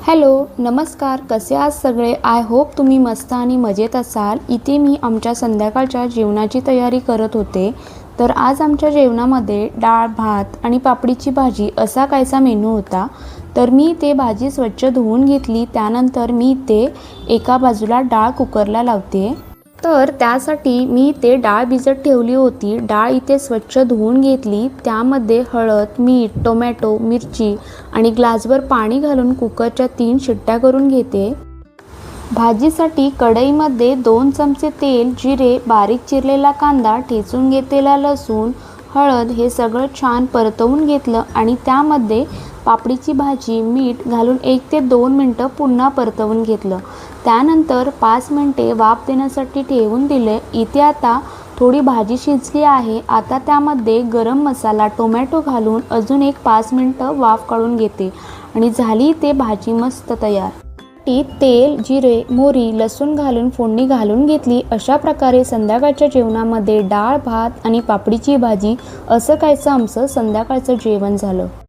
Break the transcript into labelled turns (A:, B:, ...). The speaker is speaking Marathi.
A: हॅलो, नमस्कार. कसे आहात सगळे? आय होप तुम्ही मस्त आणि मजेत असाल. इथे मी आमच्या संध्याकाळच्या जेवणाची तयारी करत होते. तर आज आमच्या जेवणामध्ये डाळ, भात आणि पापडीची भाजी असा कायचा मेनू होता. तर मी ते भाजी स्वच्छ धुवून घेतली. त्यानंतर मी ते एका बाजूला डाळ कुकरला लावते. तर त्यासाठी मी ते डाळ भिजत ठेवली होती. डाळ इथे स्वच्छ धुवून घेतली. त्यामध्ये हळद, मीठ, टोमॅटो, मिरची आणि ग्लासभर पाणी घालून कुकरच्या 3 शिट्ट्या करून घेते. भाजीसाठी कढईमध्ये 2 चमचे तेल, जिरे, बारीक चिरलेला कांदा, ठेचून घेतलेला लसूण, हळद हे सगळं छान परतवून घेतलं आणि त्यामध्ये पापडीची भाजी, मीठ घालून 1 ते 2 मिनटं पुन्हा परतवून घेतलं. त्यानंतर 5 मिनटे वाफ देण्यासाठी ठेवून दिले. इथे आता थोडी भाजी शिजली आहे. आता त्यामध्ये गरम मसाला, टोमॅटो घालून अजून एक 5 मिनटं वाफ काढून घेते आणि झाली ते भाजी मस्त तयार. तेल, जिरे, मोहरी, लसूण घालून फोडणी घालून घेतली. अशा प्रकारे संध्याकाळच्या जेवणामध्ये डाळ, भात आणि पापडीची भाजी असं कायचं आमचं संध्याकाळचं जेवण झालं.